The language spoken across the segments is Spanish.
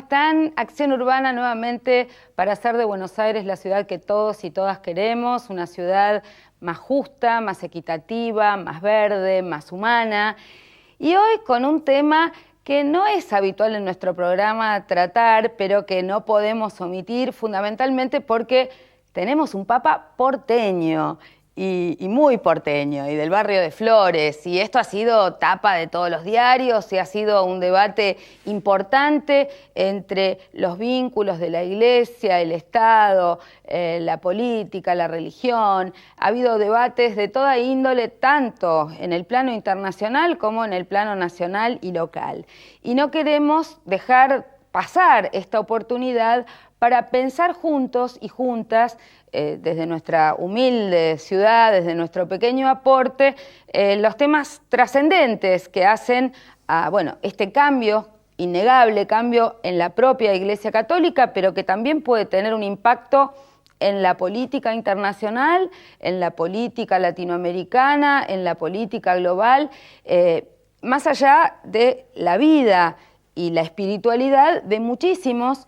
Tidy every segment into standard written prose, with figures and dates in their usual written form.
están? Acción Urbana nuevamente para hacer de Buenos Aires la ciudad que todos y todas queremos, una ciudad más justa, más equitativa, más verde, más humana. Y hoy con un tema que no es habitual en nuestro programa tratar, pero que no podemos omitir, fundamentalmente porque tenemos un papa porteño. Y muy porteño, y del barrio de Flores, y esto ha sido tapa de todos los diarios, y ha sido un debate importante entre los vínculos de la Iglesia, el Estado, la política, la religión. Ha habido debates de toda índole, tanto en el plano internacional como en el plano nacional y local. Y no queremos dejar pasar esta oportunidad para pensar juntos y juntas, desde nuestra humilde ciudad, desde nuestro pequeño aporte, los temas trascendentes que hacen a, este cambio, innegable cambio en la propia Iglesia Católica, pero que también puede tener un impacto en la política internacional, en la política latinoamericana, en la política global, más allá de la vida y la espiritualidad de muchísimos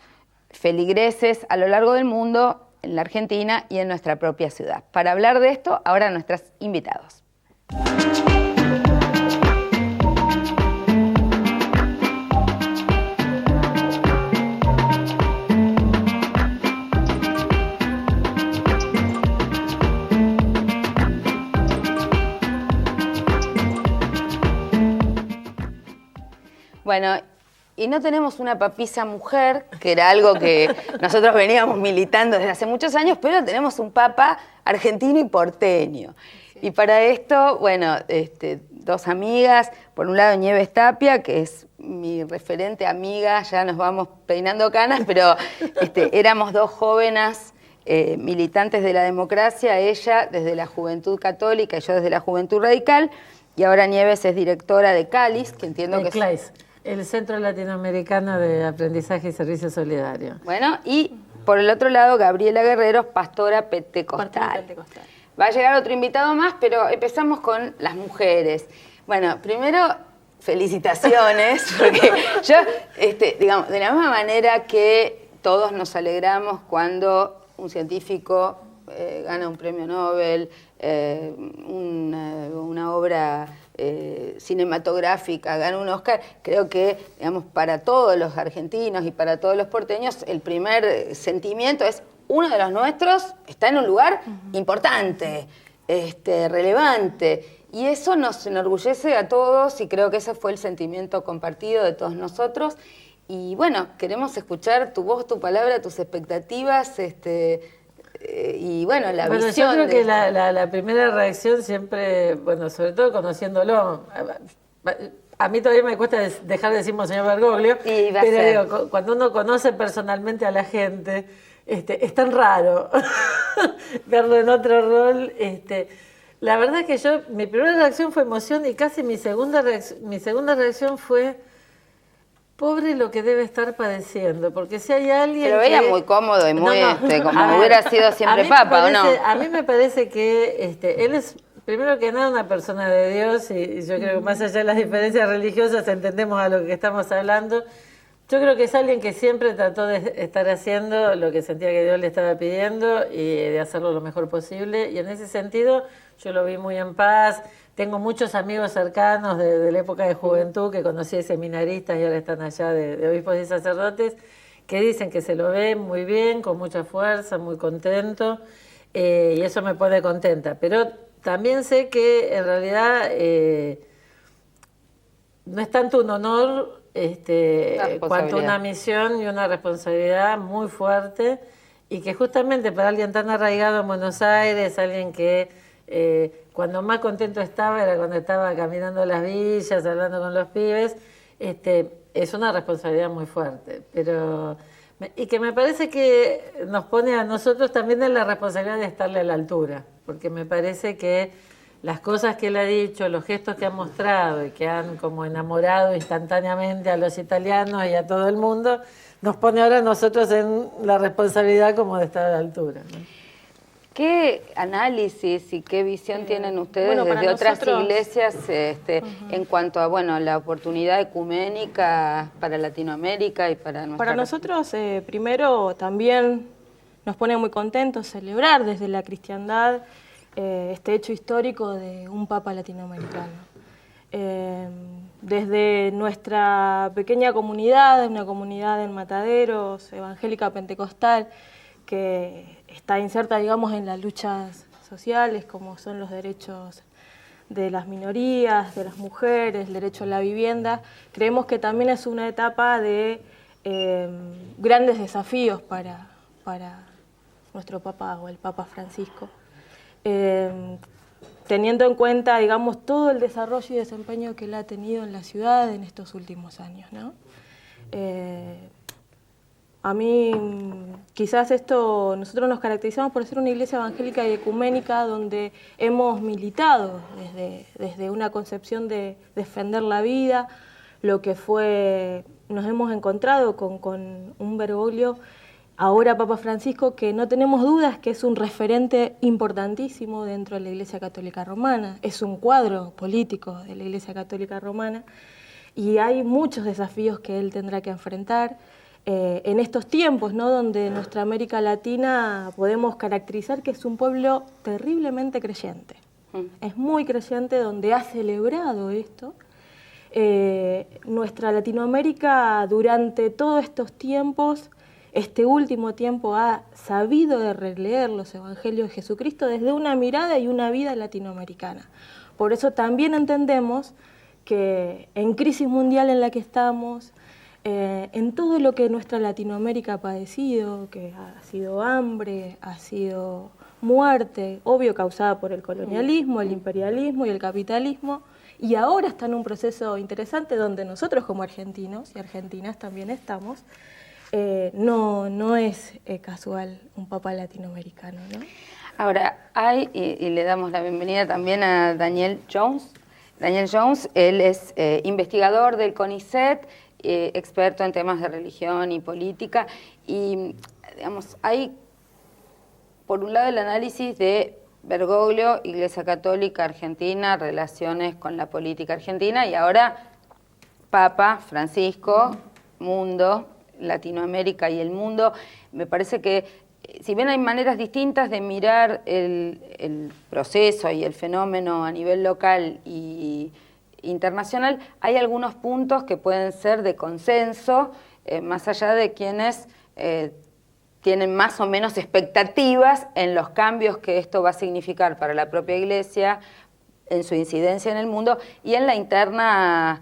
feligreses a lo largo del mundo, en la Argentina y en nuestra propia ciudad. Para hablar de esto, ahora nuestros invitados. Bueno, y no tenemos una papisa mujer, que era algo que nosotros veníamos militando desde hace muchos años, pero tenemos un papa argentino y porteño. Y para esto, dos amigas, por un lado Nieves Tapia, que es mi referente amiga, ya nos vamos peinando canas, pero éramos dos jóvenes militantes de la democracia, ella desde la Juventud Católica y yo desde la Juventud Radical, y ahora Nieves es directora de CALIS, que entiendo que es... El Centro Latinoamericano de Aprendizaje y Servicio Solidario. Bueno, y por el otro lado, Gabriela Guerrero, pastora pentecostal. Va a llegar otro invitado más, pero empezamos con las mujeres. Bueno, primero, felicitaciones, porque yo, digamos, de la misma manera que todos nos alegramos cuando un científico gana un premio Nobel, una obra cinematográfica, gana un Oscar, creo que, digamos, para todos los argentinos y para todos los porteños, el primer sentimiento es, uno de los nuestros está en un lugar importante, relevante, y eso nos enorgullece a todos, y creo que ese fue el sentimiento compartido de todos nosotros. Y bueno, queremos escuchar tu voz, tu palabra, tus expectativas, y bueno, la visión. Yo creo que la primera reacción siempre, sobre todo conociéndolo, a mí todavía me cuesta dejar de decir Monseñor Bergoglio, pero digo, cuando uno conoce personalmente a la gente, es tan raro verlo en otro rol. La verdad es que mi primera reacción fue emoción, y casi mi segunda reacción fue: pobre lo que debe estar padeciendo, porque si hay alguien que... Lo veía muy cómodo y muy, como hubiera sido siempre papa, ¿o no? A mí me parece que él es, primero que nada, una persona de Dios, y yo creo que más allá de las diferencias religiosas entendemos a lo que estamos hablando. Yo creo que es alguien que siempre trató de estar haciendo lo que sentía que Dios le estaba pidiendo y de hacerlo lo mejor posible, y en ese sentido yo lo vi muy en paz. Tengo muchos amigos cercanos de la época de juventud que conocí de seminaristas y ahora están allá de obispos y sacerdotes, que dicen que se lo ve muy bien, con mucha fuerza, muy contento, y eso me pone contenta. Pero también sé que en realidad no es tanto un honor cuanto una misión y una responsabilidad muy fuerte, y que justamente para alguien tan arraigado en Buenos Aires, alguien que... cuando más contento estaba era cuando estaba caminando las villas, hablando con los pibes. Es una responsabilidad muy fuerte, y que me parece que nos pone a nosotros también en la responsabilidad de estarle a la altura, porque me parece que las cosas que él ha dicho, los gestos que ha mostrado y que han como enamorado instantáneamente a los italianos y a todo el mundo, nos pone ahora a nosotros en la responsabilidad como de estar a la altura, ¿no? ¿Qué análisis y qué visión tienen ustedes bueno, desde otras nosotros, iglesias en cuanto a la oportunidad ecuménica para Latinoamérica y para nuestra Para nosotros, primero, también nos pone muy contentos celebrar desde la cristiandad este hecho histórico de un Papa latinoamericano. Desde nuestra pequeña comunidad, una comunidad en Mataderos, evangélica pentecostal, que está inserta, digamos, en las luchas sociales, como son los derechos de las minorías, de las mujeres, el derecho a la vivienda, creemos que también es una etapa de grandes desafíos para nuestro Papa o el Papa Francisco. Teniendo en cuenta, digamos, todo el desarrollo y desempeño que él ha tenido en la ciudad en estos últimos años, ¿no? A mí, quizás nosotros nos caracterizamos por ser una iglesia evangélica y ecuménica donde hemos militado desde una concepción de defender la vida, lo que nos hemos encontrado con un Bergoglio, ahora Papa Francisco, que no tenemos dudas que es un referente importantísimo dentro de la Iglesia Católica Romana, es un cuadro político de la Iglesia Católica Romana y hay muchos desafíos que él tendrá que enfrentar en estos tiempos, ¿no? Donde nuestra América Latina podemos caracterizar que es un pueblo terriblemente creyente. Es muy creyente, donde ha celebrado esto. Nuestra Latinoamérica durante todos estos tiempos, este último tiempo, ha sabido de releer los evangelios de Jesucristo desde una mirada y una vida latinoamericana. Por eso también entendemos que en crisis mundial en la que estamos, en todo lo que nuestra Latinoamérica ha padecido, que ha sido hambre, ha sido muerte, obvio causada por el colonialismo, el imperialismo y el capitalismo, y ahora está en un proceso interesante donde nosotros como argentinos y argentinas también estamos. No es casual un Papa latinoamericano, ¿no? Ahora, y le damos la bienvenida también a Daniel Jones. Daniel Jones, él es investigador del CONICET, experto en temas de religión y política, y digamos, hay por un lado el análisis de Bergoglio, Iglesia Católica Argentina, relaciones con la política argentina, y ahora Papa Francisco, mundo, Latinoamérica y el mundo. Me parece que si bien hay maneras distintas de mirar el proceso y el fenómeno a nivel local y internacional, hay algunos puntos que pueden ser de consenso, más allá de quienes tienen más o menos expectativas en los cambios que esto va a significar para la propia Iglesia, en su incidencia en el mundo y en la interna,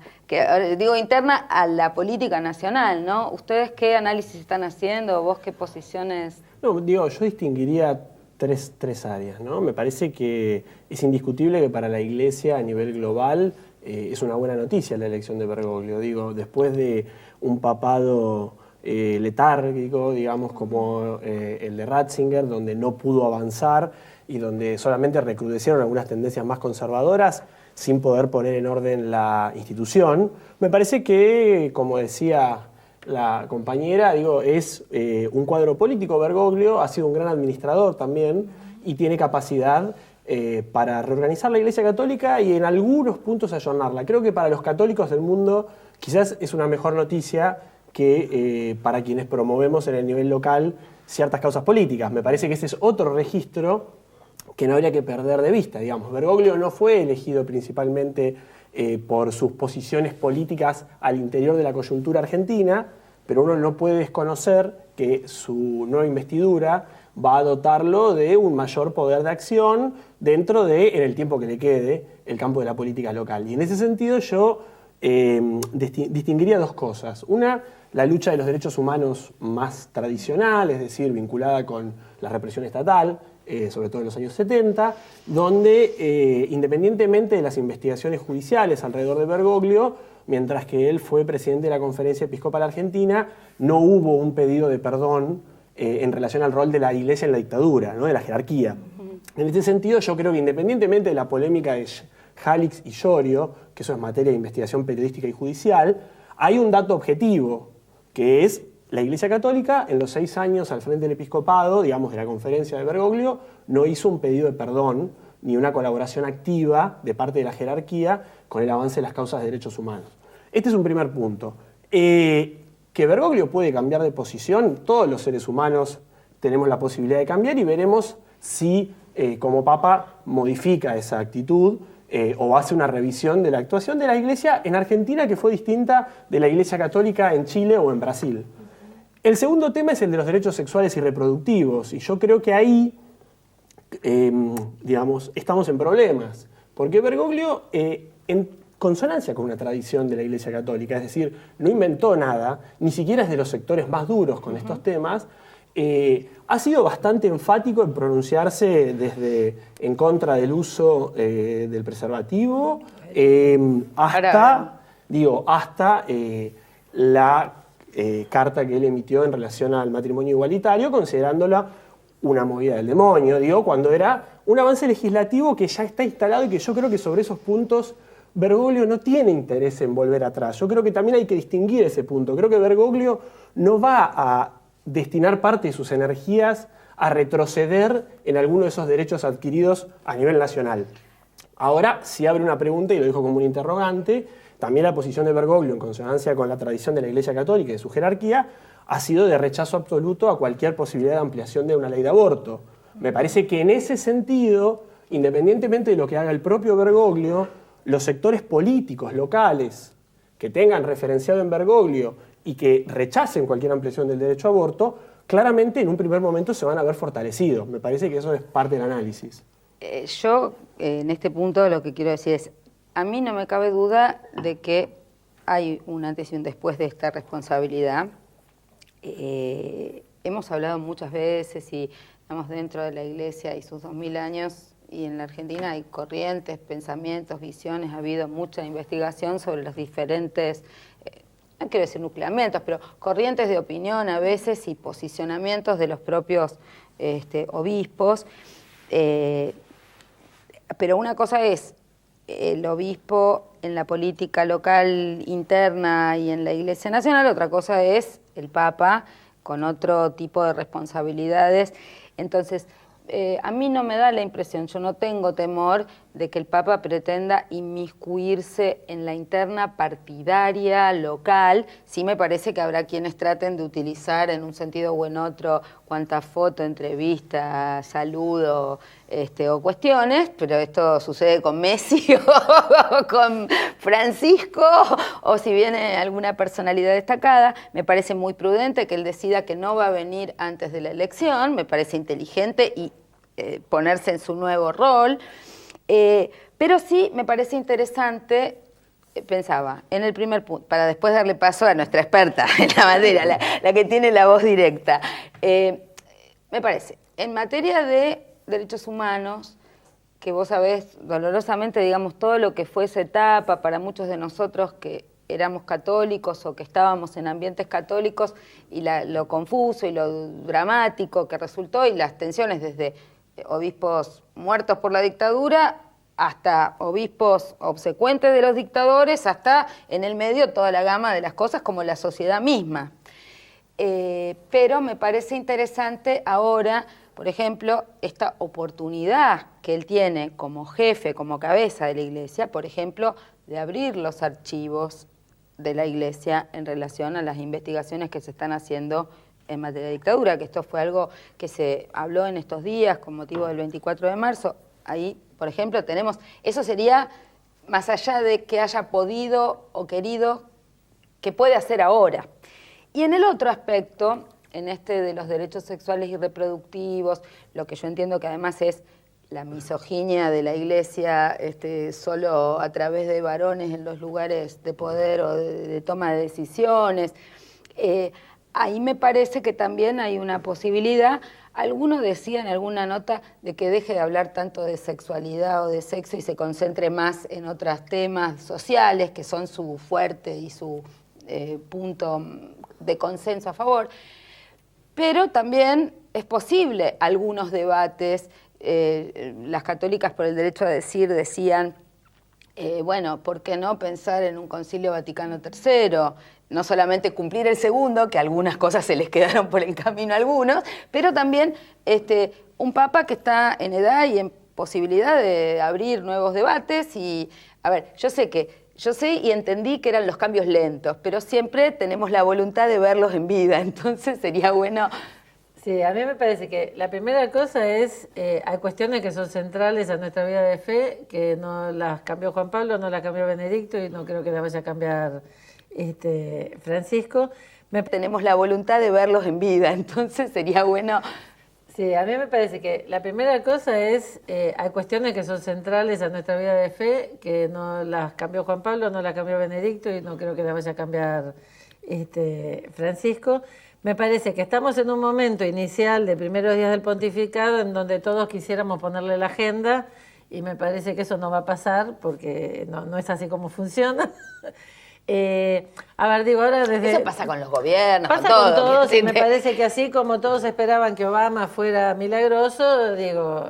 interna a la política nacional, ¿no? ¿Ustedes qué análisis están haciendo? ¿Vos qué posiciones? No, yo distinguiría tres áreas, ¿no? Me parece que es indiscutible que para la Iglesia a nivel global es una buena noticia la elección de Bergoglio. Después de un papado letárgico, digamos, como el de Ratzinger, donde no pudo avanzar y donde solamente recrudecieron algunas tendencias más conservadoras sin poder poner en orden la institución, me parece que, como decía la compañera, es un cuadro político. Bergoglio ha sido un gran administrador también y tiene capacidad para reorganizar la Iglesia Católica y en algunos puntos ayornarla. Creo que para los católicos del mundo quizás es una mejor noticia que para quienes promovemos en el nivel local ciertas causas políticas. Me parece que ese es otro registro que no habría que perder de vista. Bergoglio no fue elegido principalmente por sus posiciones políticas al interior de la coyuntura argentina, pero uno no puede desconocer que su nueva investidura va a dotarlo de un mayor poder de acción dentro de, en el tiempo que le quede, el campo de la política local. Y en ese sentido yo distinguiría dos cosas. Una, la lucha de los derechos humanos más tradicional, es decir, vinculada con la represión estatal, sobre todo en los años 70, donde independientemente de las investigaciones judiciales alrededor de Bergoglio, mientras que él fue presidente de la Conferencia Episcopal Argentina, no hubo un pedido de perdón en relación al rol de la Iglesia en la dictadura, ¿no? De la jerarquía. En este sentido, yo creo que independientemente de la polémica de Jalix y Llorio, que eso es materia de investigación periodística y judicial, hay un dato objetivo, que es la Iglesia Católica, en los 6 años al frente del episcopado, digamos, de la conferencia de Bergoglio, no hizo un pedido de perdón ni una colaboración activa de parte de la jerarquía con el avance de las causas de derechos humanos. Este es un primer punto. Que Bergoglio puede cambiar de posición, todos los seres humanos tenemos la posibilidad de cambiar y veremos si como Papa modifica esa actitud o hace una revisión de la actuación de la Iglesia en Argentina que fue distinta de la Iglesia Católica en Chile o en Brasil. El segundo tema es el de los derechos sexuales y reproductivos, y yo creo que ahí, digamos, estamos en problemas, porque Bergoglio, en consonancia con una tradición de la Iglesia Católica, es decir, no inventó nada, ni siquiera es de los sectores más duros con estos temas, ha sido bastante enfático en pronunciarse desde en contra del uso del preservativo hasta la carta que él emitió en relación al matrimonio igualitario, considerándola una movida del demonio, cuando era un avance legislativo que ya está instalado y que yo creo que sobre esos puntos Bergoglio no tiene interés en volver atrás. Yo creo que también hay que distinguir ese punto. Creo que Bergoglio no va a destinar parte de sus energías a retroceder en alguno de esos derechos adquiridos a nivel nacional. Ahora, si abre una pregunta, y lo dijo como un interrogante, también la posición de Bergoglio, en consonancia con la tradición de la Iglesia Católica y de su jerarquía, ha sido de rechazo absoluto a cualquier posibilidad de ampliación de una ley de aborto. Me parece que en ese sentido, independientemente de lo que haga el propio Bergoglio, los sectores políticos locales que tengan referenciado en Bergoglio y que rechacen cualquier ampliación del derecho a aborto, claramente en un primer momento se van a ver fortalecidos. Me parece que eso es parte del análisis. Yo, en este punto, lo que quiero decir es, a mí no me cabe duda de que hay un antes y un después de esta responsabilidad. Hemos hablado muchas veces y estamos dentro de la Iglesia y sus 2000 años, y en la Argentina hay corrientes, pensamientos, visiones, ha habido mucha investigación sobre los diferentes, no quiero decir nucleamientos, pero corrientes de opinión a veces y posicionamientos de los propios obispos. Pero una cosa es el obispo en la política local interna y en la Iglesia Nacional, otra cosa es el Papa con otro tipo de responsabilidades. Entonces, a mí no me da la impresión, yo no tengo temor de que el Papa pretenda inmiscuirse en la interna partidaria local. Sí me parece que habrá quienes traten de utilizar en un sentido o en otro cuanta foto, entrevista, saludo o cuestiones, pero esto sucede con Messi o con Francisco, o si viene alguna personalidad destacada. Me parece muy prudente que él decida que no va a venir antes de la elección, me parece inteligente y ponerse en su nuevo rol. Pero sí me parece interesante, pensaba, en el primer punto, para después darle paso a nuestra experta en la materia, la que tiene la voz directa. Me parece, en materia de derechos humanos, que vos sabés dolorosamente, digamos, todo lo que fue esa etapa para muchos de nosotros que éramos católicos o que estábamos en ambientes católicos, y lo confuso y lo dramático que resultó, y las tensiones desde obispos muertos por la dictadura hasta obispos obsecuentes de los dictadores, hasta en el medio toda la gama de las cosas como la sociedad misma. Pero me parece interesante ahora, por ejemplo, esta oportunidad que él tiene como jefe, como cabeza de la Iglesia, por ejemplo, de abrir los archivos de la Iglesia en relación a las investigaciones que se están haciendo en materia de dictadura, que esto fue algo que se habló en estos días con motivo del 24 de marzo. Ahí, por ejemplo, tenemos, eso sería, más allá de que haya podido o querido, que puede hacer ahora. Y en el otro aspecto, en este de los derechos sexuales y reproductivos, lo que yo entiendo que además es la misoginia de la Iglesia solo a través de varones en los lugares de poder o de toma de decisiones, ahí me parece que también hay una posibilidad. Algunos decían en alguna nota de que deje de hablar tanto de sexualidad o de sexo y se concentre más en otros temas sociales que son su fuerte y su punto de consenso a favor. Pero también es posible algunos debates. Las católicas por el derecho a decir decían Bueno, ¿por qué no pensar en un Concilio Vaticano III? No solamente cumplir el segundo, que algunas cosas se les quedaron por el camino a algunos, pero también un papa que está en edad y en posibilidad de abrir nuevos debates. Y, a ver, yo sé y entendí que eran los cambios lentos, pero siempre tenemos la voluntad de verlos en vida, entonces sería bueno. Sí, a mí me parece que la primera cosa es, hay cuestiones que son centrales a nuestra vida de fe, que no las cambió Juan Pablo, no las cambió Benedicto y no creo que las vaya a cambiar Francisco. Tenemos la voluntad de verlos en vida, entonces sería bueno. Sí, a mí me parece que la primera cosa es, hay cuestiones que son centrales a nuestra vida de fe, que no las cambió Juan Pablo, no las cambió Benedicto y no creo que las vaya a cambiar Francisco. Me parece que estamos en un momento inicial de primeros días del pontificado en donde todos quisiéramos ponerle la agenda y me parece que eso no va a pasar porque no es así como funciona. A ver, digo, ahora desde... Eso pasa con los gobiernos, pasa con todos y me parece que así como todos esperaban que Obama fuera milagroso, digo,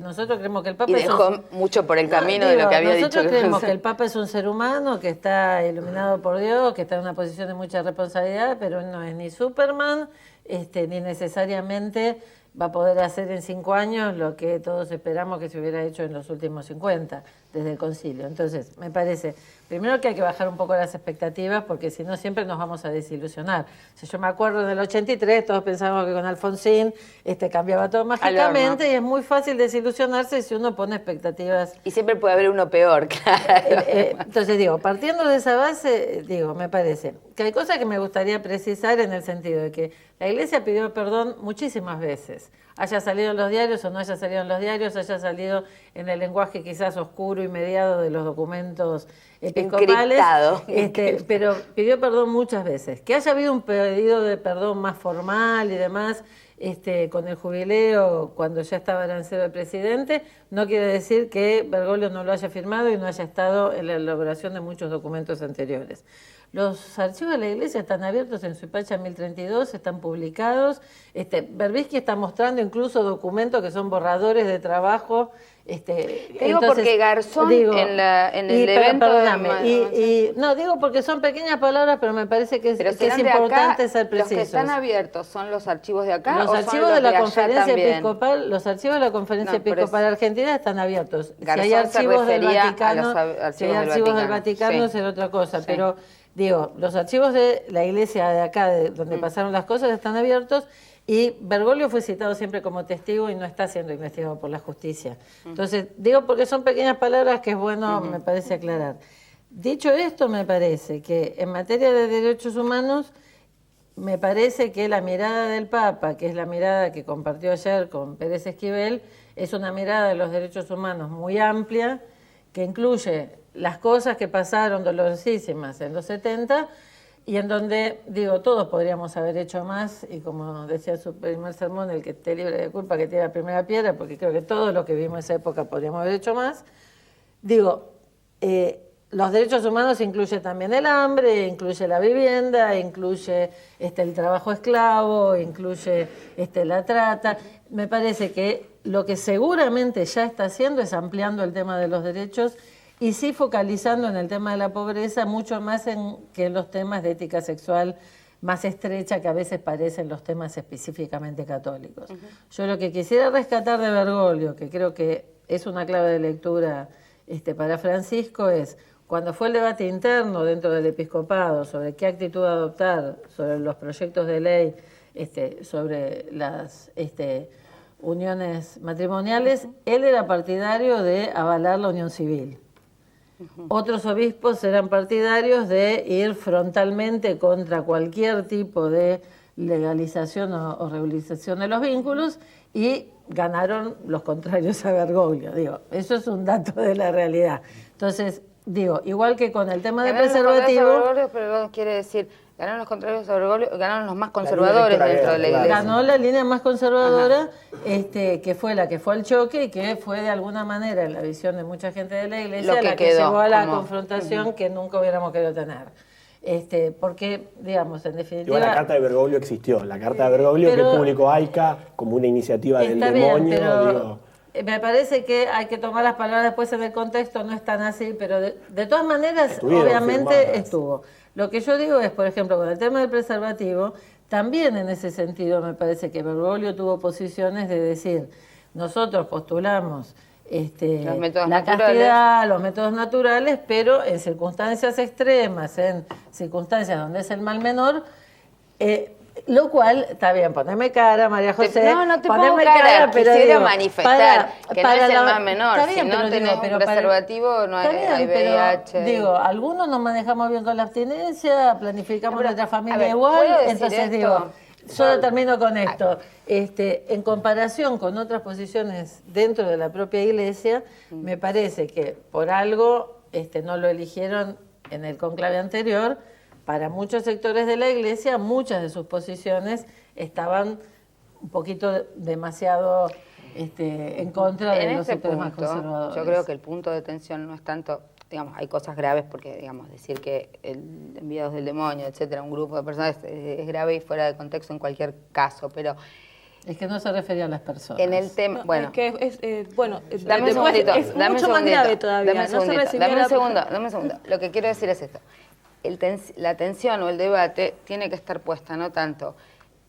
nosotros creemos que el Papa... Y dejó mucho por el camino de lo que había dicho. Nosotros creemos que el Papa es un ser humano, que está iluminado por Dios, que está en una posición de mucha responsabilidad, pero no es ni Superman, ni necesariamente va a poder hacer en 5 años lo que todos esperamos que se hubiera hecho en los últimos 50, desde el concilio. Entonces, me parece, primero que hay que bajar un poco las expectativas, porque si no siempre nos vamos a desilusionar. Si yo me acuerdo del 83, todos pensábamos que con Alfonsín cambiaba todo mágicamente, y es muy fácil desilusionarse si uno pone expectativas. Y siempre puede haber uno peor, claro. Entonces, digo, partiendo de esa base, me parece que hay cosas que me gustaría precisar en el sentido de que la Iglesia pidió perdón muchísimas veces, haya salido en los diarios o no haya salido en los diarios, haya salido en el lenguaje quizás oscuro y mediado de los documentos episcopales, pero pidió perdón muchas veces. Que haya habido un pedido de perdón más formal y demás, con el jubileo, cuando ya estaba Arancero el presidente, no quiere decir que Bergoglio no lo haya firmado y no haya estado en la elaboración de muchos documentos anteriores. Los archivos de la Iglesia están abiertos en Suipacha 1032, están publicados. Berbisky está mostrando incluso documentos que son borradores de trabajo. Digo porque Garzón en el evento... Perdóname, no, digo porque son pequeñas palabras, pero me parece que es importante ser precisos. ¿Los que están abiertos son los archivos de acá los o archivos son los de la Conferencia Episcopal? Los archivos de la Conferencia Episcopal Argentina están abiertos. Garzón si hay archivos del Vaticano, del Vaticano sí. será otra cosa, Sí. pero... Digo, los archivos de la iglesia de acá, donde pasaron las cosas, están abiertos y Bergoglio fue citado siempre como testigo y no está siendo investigado por la justicia. Entonces, digo porque son pequeñas palabras que es bueno, me parece aclarar. Dicho esto, me parece que en materia de derechos humanos, me parece que la mirada del Papa, que es la mirada que compartió ayer con Pérez Esquivel, es una mirada de los derechos humanos muy amplia, que incluye las cosas que pasaron dolorosísimas en los 70 y en donde, digo, todos podríamos haber hecho más y como decía su primer sermón, el que esté libre de culpa que tire la primera piedra, porque creo que todos los que vivimos esa época podríamos haber hecho más. Digo, los derechos humanos incluye también el hambre, incluye la vivienda, incluye el trabajo esclavo, incluye la trata. Me parece que lo que seguramente ya está haciendo es ampliando el tema de los derechos y sí focalizando en el tema de la pobreza mucho más que en los temas de ética sexual más estrecha que a veces parecen los temas específicamente católicos. Yo lo que quisiera rescatar de Bergoglio, que creo que es una clave de lectura para Francisco, es cuando fue el debate interno dentro del episcopado sobre qué actitud adoptar sobre los proyectos de ley, sobre las uniones matrimoniales, él era partidario de avalar la unión civil. Otros obispos eran partidarios de ir frontalmente contra cualquier tipo de legalización o regularización de los vínculos y ganaron los contrarios a Bergoglio. Digo, eso es un dato de la realidad. Entonces, digo, igual que con el tema del preservativo... Pero quiere decir, ganaron los contrarios a Bergoglio, ganaron los más conservadores dentro de la Iglesia. Ganó la línea más conservadora, que fue la que fue al choque y que fue de alguna manera, en la visión de mucha gente de la Iglesia, la que llevó a la confrontación que nunca hubiéramos querido tener. Porque, digamos, en definitiva... Igual la carta de Bergoglio existió, la carta de Bergoglio que publicó AICA como una iniciativa del demonio, me parece que hay que tomar las palabras después en el contexto, no es tan así, pero de todas maneras, Estuvieron obviamente firmadas. estuvo. Lo que yo digo es, por ejemplo, con el tema del preservativo, también en ese sentido me parece que Bergoglio tuvo posiciones de decir, nosotros postulamos Los métodos la naturales. castidad, los métodos naturales, pero en circunstancias extremas, en circunstancias donde es el mal menor, lo cual, está bien, poneme cara, María José. No te pongo poneme cara, pero quisiera digo, manifestar que no es el la- más menor. está bien, Si no pero tenés un pero preservativo, no está hay, bien, hay pero, VIH. digo, algunos nos manejamos bien con la abstinencia, planificamos Pero, nuestra a familia ver, igual, ¿puedo decir entonces esto? digo, solo termino con esto. En comparación con otras posiciones dentro de la propia iglesia, me parece que por algo no lo eligieron en el conclave anterior. Para muchos sectores de la iglesia, muchas de sus posiciones estaban un poquito demasiado en contra de En los ese sectores más punto, conservadores. yo creo que el punto de tensión no es tanto, digamos, hay cosas graves porque, digamos, decir que el enviados del demonio, etcétera, un grupo de personas es grave y fuera de contexto en cualquier caso, pero Es que no se refería a las personas. en el tema, No, bueno, es que bueno, dame un después segundito, es dame un mucho más segundito, grave todavía. dame un No se segundito, recibió dame un segundo. Lo que quiero decir es esto. La tensión o el debate tiene que estar puesta no tanto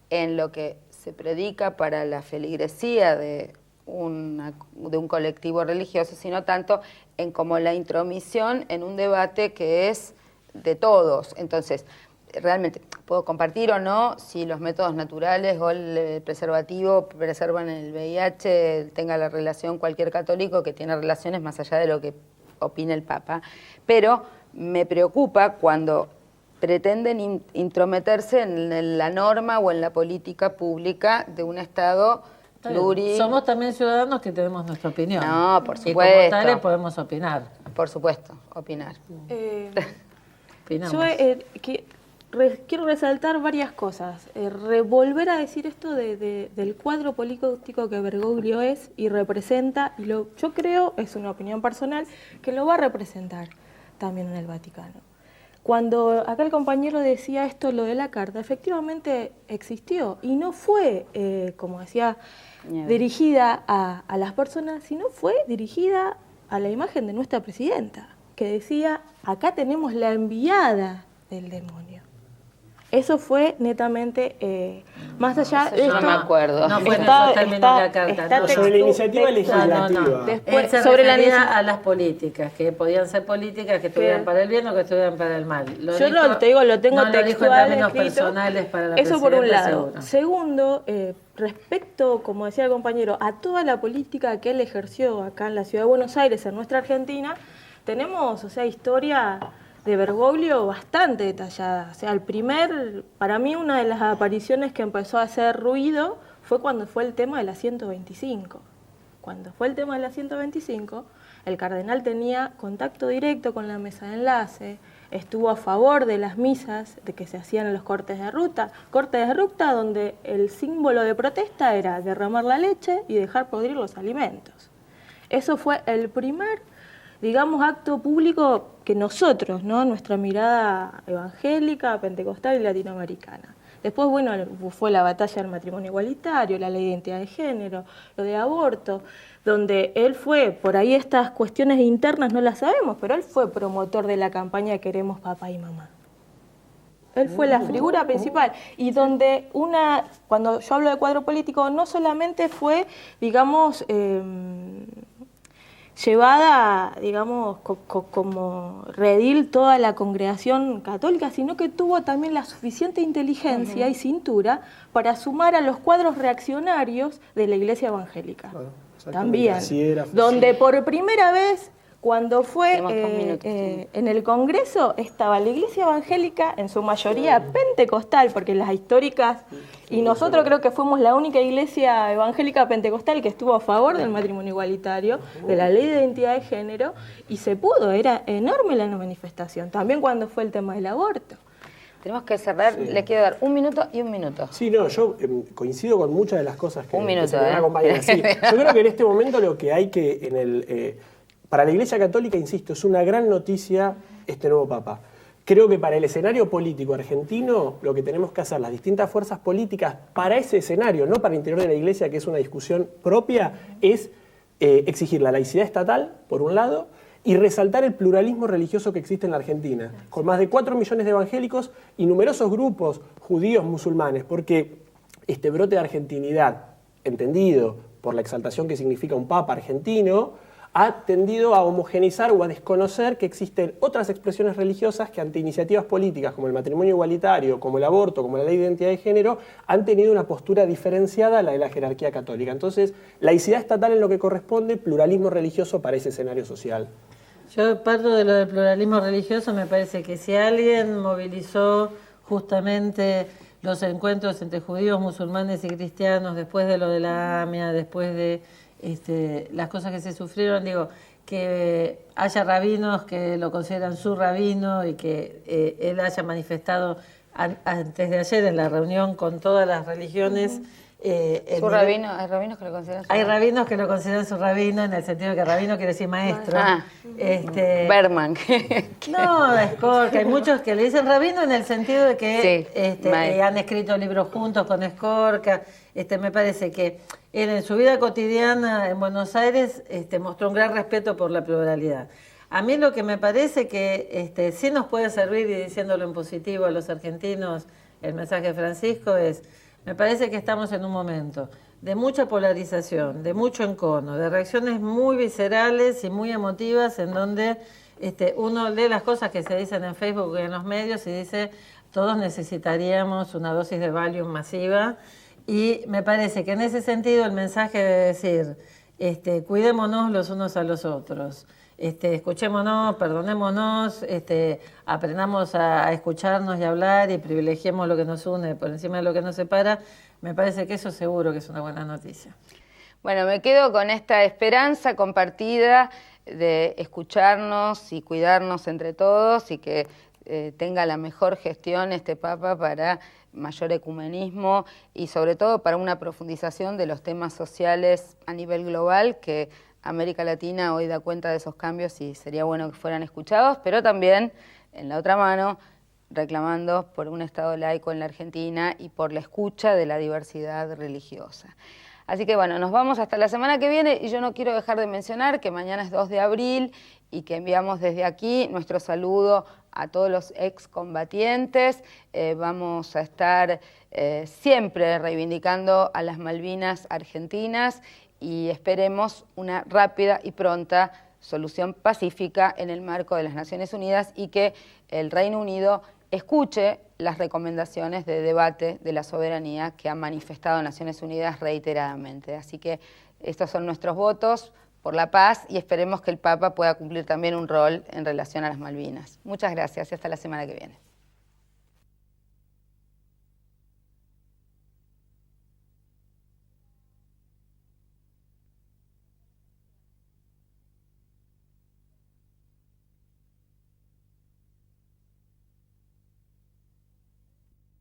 en lo que se predica para la feligresía de un colectivo religioso, sino tanto en como la intromisión en un debate que es de todos. Entonces, realmente, puedo compartir o no si los métodos naturales o el preservativo preservan el VIH, tenga la relación cualquier católico que tiene relaciones más allá de lo que opina el Papa, pero me preocupa cuando pretenden intrometerse en la norma o en la política pública de un Estado pluri... Somos también ciudadanos que tenemos nuestra opinión. No, por Y como supuesto. tales podemos opinar. Por supuesto, opinar. Opinamos. Yo quiero resaltar varias cosas. Volver a decir esto del cuadro político que Bergoglio es y representa, y yo creo, es una opinión personal, que lo va a representar también en el Vaticano. Cuando acá el compañero decía esto, lo de la carta, efectivamente existió y no fue, como decía, dirigida a las personas, sino fue dirigida a la imagen de nuestra presidenta, que decía, acá tenemos la enviada del demonio. Eso fue netamente, más allá de Yo no me acuerdo. No fue en esos términos la carta. está no. Sobre la iniciativa legislativa. No. Después, Él se sobre la refería a las políticas, que podían ser políticas que estuvieran para el bien o que estuvieran para el mal. Lo Yo dijo, te digo, lo tengo no lo dijo en textual términos escrito. personales para la Eso por un presidenta, lado. seguro. Segundo, respecto, como decía el compañero, a toda la política que él ejerció acá en la ciudad de Buenos Aires, en nuestra Argentina, tenemos, historia de Bergoglio bastante detallada. O sea, para mí una de las apariciones que empezó a hacer ruido fue cuando fue el tema de la 125. Cuando fue el tema de la 125, el cardenal tenía contacto directo con la mesa de enlace, estuvo a favor de las misas de que se hacían en los cortes de ruta donde el símbolo de protesta era derramar la leche y dejar podrir los alimentos. Eso fue el primer, digamos, acto público que nosotros, ¿no? Nuestra mirada evangélica, pentecostal y latinoamericana. Después, bueno, fue la batalla del matrimonio igualitario, la ley de identidad de género, lo de aborto, donde él fue, por ahí estas cuestiones internas no las sabemos, pero él fue promotor de la campaña Queremos papá y mamá. Él fue la figura principal y donde cuando yo hablo de cuadro político, no solamente fue, digamos, llevada, digamos, como redil toda la congregación católica, sino que tuvo también la suficiente inteligencia y cintura para sumar a los cuadros reaccionarios de la Iglesia evangélica. Claro, También, así era, donde por primera vez, cuando fue Tenemos 2 minutos. en el Congreso, estaba la Iglesia evangélica, en su mayoría pentecostal, porque las históricas, y nosotros creo que fuimos la única iglesia evangélica pentecostal que estuvo a favor del matrimonio igualitario, de la ley de identidad de género, y se pudo, era enorme la manifestación, también cuando fue el tema del aborto. Tenemos que cerrar, le quiero dar 1 minuto y 1 minuto. Sí, no, yo coincido con muchas de las cosas que, Un minuto, que se me compañera. Sí, yo creo que en este momento lo que hay que, para la Iglesia Católica, insisto, es una gran noticia este nuevo Papa. Creo que para el escenario político argentino, lo que tenemos que hacer, las distintas fuerzas políticas, para ese escenario, no para el interior de la Iglesia, que es una discusión propia, es exigir la laicidad estatal, por un lado, y resaltar el pluralismo religioso que existe en la Argentina, con más de 4 millones de evangélicos y numerosos grupos judíos, musulmanes, porque este brote de argentinidad, entendido por la exaltación que significa un papa argentino, ha tendido a homogeneizar o a desconocer que existen otras expresiones religiosas que ante iniciativas políticas como el matrimonio igualitario, como el aborto, como la ley de identidad de género, han tenido una postura diferenciada a la de la jerarquía católica. Entonces, laicidad estatal en lo que corresponde, pluralismo religioso para ese escenario social. Yo parto de lo del pluralismo religioso, me parece que si alguien movilizó justamente los encuentros entre judíos, musulmanes y cristianos después de lo de la AMIA, después de las cosas que se sufrieron, digo, que haya rabinos que lo consideran su rabino y que él haya manifestado antes de ayer en la reunión con todas las religiones. ¿Su rabino? ¿Hay rabinos que lo consideran su rabino? Hay rabinos que lo consideran su rabino, en el sentido de que rabino quiere decir maestro. Berman. No, Escorca. Hay muchos que le dicen rabino en el sentido de que han escrito libros juntos con Escorca. Me parece que él en su vida cotidiana en Buenos Aires mostró un gran respeto por la pluralidad. A mí lo que me parece que sí nos puede servir, y diciéndolo en positivo a los argentinos, el mensaje de Francisco es: me parece que estamos en un momento de mucha polarización, de mucho encono, de reacciones muy viscerales y muy emotivas, en donde uno lee las cosas que se dicen en Facebook y en los medios y dice, todos necesitaríamos una dosis de Valium masiva. Y me parece que en ese sentido el mensaje de decir, cuidémonos los unos a los otros, escuchémonos, perdonémonos, aprendamos a escucharnos y hablar y privilegiemos lo que nos une por encima de lo que nos separa, me parece que eso seguro que es una buena noticia. Bueno, me quedo con esta esperanza compartida de escucharnos y cuidarnos entre todos, y que tenga la mejor gestión este Papa para mayor ecumenismo y sobre todo para una profundización de los temas sociales a nivel global, que América Latina hoy da cuenta de esos cambios y sería bueno que fueran escuchados, pero también, en la otra mano, reclamando por un Estado laico en la Argentina y por la escucha de la diversidad religiosa. Así que bueno, nos vamos hasta la semana que viene, y yo no quiero dejar de mencionar que mañana es 2 de abril y que enviamos desde aquí nuestro saludo a todos los excombatientes. Vamos a estar siempre reivindicando a las Malvinas argentinas y esperemos una rápida y pronta solución pacífica en el marco de las Naciones Unidas, y que el Reino Unido escuche las recomendaciones de debate de la soberanía que han manifestado Naciones Unidas reiteradamente. Así que estos son nuestros votos por la paz, y esperemos que el Papa pueda cumplir también un rol en relación a las Malvinas. Muchas gracias y hasta la semana que viene.